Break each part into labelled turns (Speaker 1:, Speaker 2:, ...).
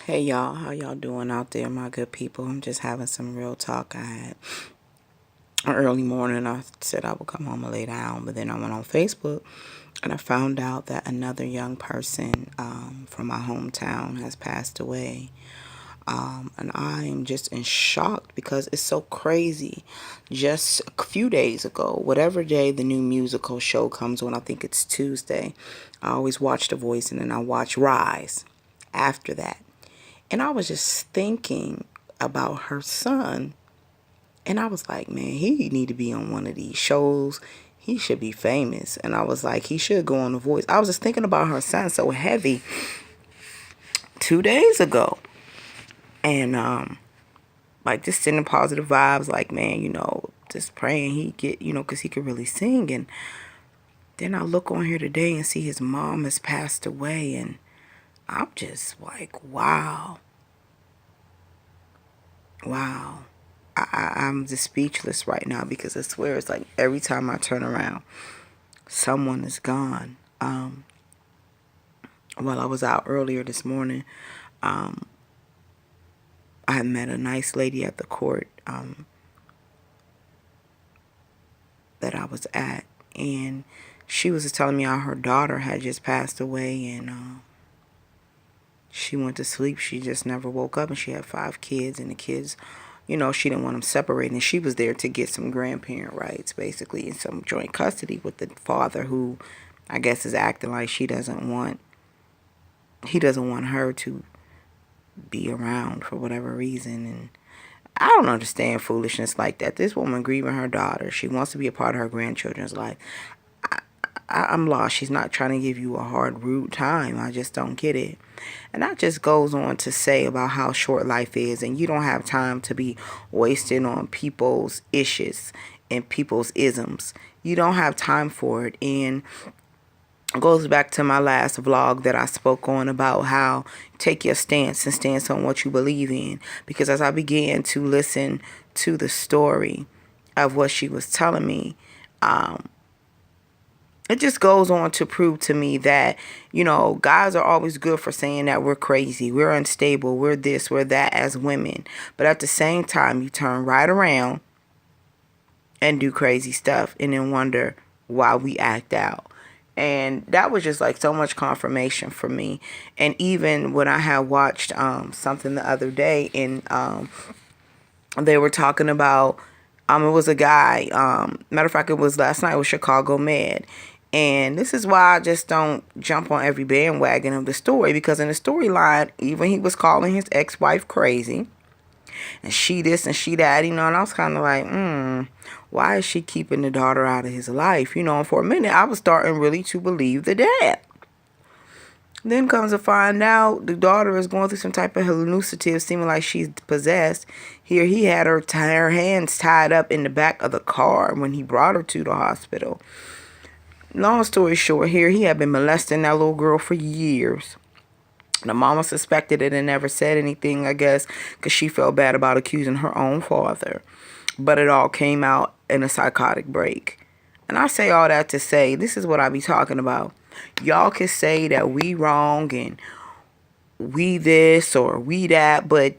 Speaker 1: Hey y'all, how y'all doing out there, my good people? I'm just having some real talk. I had an early morning. I said I would come home and lay down, but then I went on Facebook and I found out that another young person from my hometown has passed away. And I'm just in shock because it's so crazy. Just a few days ago, whatever day the new musical show comes on, I think it's Tuesday, I always watch The Voice and then I watch Rise after that. And I was just thinking about her son. And I was like, man, he need to be on one of these shows. He should be famous. And I was like, he should go on The Voice. I was just thinking about her son so heavy 2 days ago. And like just sending positive vibes, like, man, just praying he get, because he could really sing. And then I look on here today and see his mom has passed away. And I'm just like, wow. Wow. I'm just speechless right now because I swear it's like every time I turn around, someone is gone. While I was out earlier this morning, I had met a nice lady at the court that I was at, and she was just telling me how her daughter had just passed away, and she went to sleep. She just never woke up, and she had 5 kids, and the kids, she didn't want them separated, and she was there to get some grandparent rights, basically, and some joint custody with the father, who I guess is acting like he doesn't want her to be around for whatever reason. And I don't understand foolishness like that. This woman grieving her daughter. She wants to be a part of her grandchildren's life. I'm lost. She's not trying to give you a hard, rude time. I just don't get it. And that just goes on to say about how short life is. And you don't have time to be wasting on people's issues and people's isms. You don't have time for it. And it goes back to my last vlog that I spoke on about how take your stance and stance on what you believe in. Because as I began to listen to the story of what she was telling me, it just goes on to prove to me that, guys are always good for saying that we're crazy, we're unstable, we're this, we're that as women. But at the same time, you turn right around and do crazy stuff and then wonder why we act out. And that was just like so much confirmation for me. And even when I had watched something the other day, and they were talking about, it was a guy, matter of fact, it was last night, with Chicago Med. And this is why I just don't jump on every bandwagon of the story, because in the storyline, even he was calling his ex-wife crazy, and she this and she that, and I was kind of like, why is she keeping the daughter out of his life? And for a minute, I was starting really to believe the dad. Then comes to find out the daughter is going through some type of hallucinative, seeming like she's possessed. Here he had her hands tied up in the back of the car when he brought her to the hospital. Long story short, here he had been molesting that little girl for years. The mama suspected it and never said anything, I guess, because she felt bad about accusing her own father. But it all came out in a psychotic break. And I say all that to say, this is what I be talking about. Y'all can say that we wrong and we this or we that, but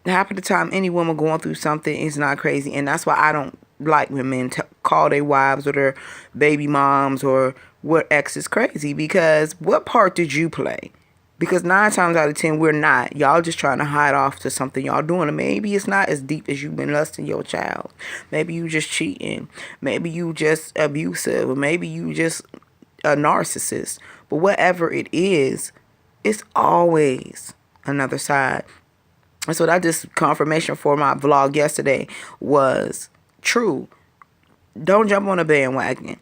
Speaker 1: half of the time any woman going through something is not crazy. And that's why I don't like when men call their wives or their baby moms or what exes crazy, because what part did you play? Because 9 times out of 10, we're not. Y'all just trying to hide off to something y'all doing. And maybe it's not as deep as you've been lusting your child. Maybe you just cheating. Maybe you just abusive. Or maybe you just a narcissist. But whatever it is, it's always another side. And so that just confirmation for my vlog yesterday was true. Don't jump on a bandwagon.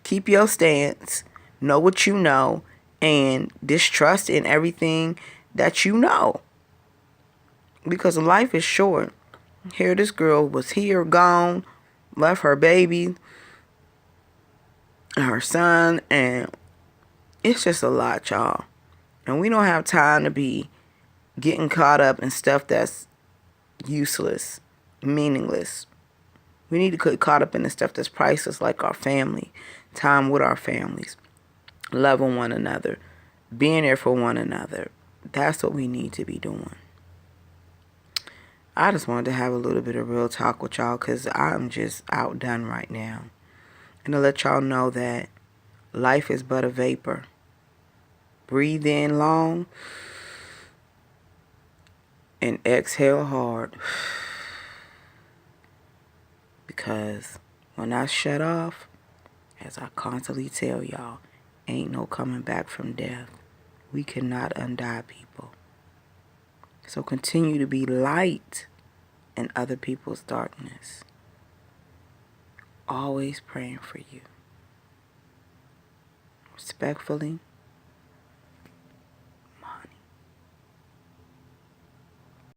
Speaker 1: Keep your stance. Know what you know. And distrust in everything that you know. Because life is short. Here this girl was here, gone, left her baby, and her son, and it's just a lot, y'all. And we don't have time to be getting caught up in stuff that's useless, meaningless. We need to get caught up in the stuff that's priceless, like our family, time with our families, loving one another, being there for one another. That's what we need to be doing. I just wanted to have a little bit of real talk with y'all because I'm just outdone right now. And to let y'all know that life is but a vapor. Breathe in long and exhale hard. Because when I shut off, as I constantly tell y'all, ain't no coming back from death. We cannot undie people. So continue to be light in other people's darkness. Always praying for you. Respectfully,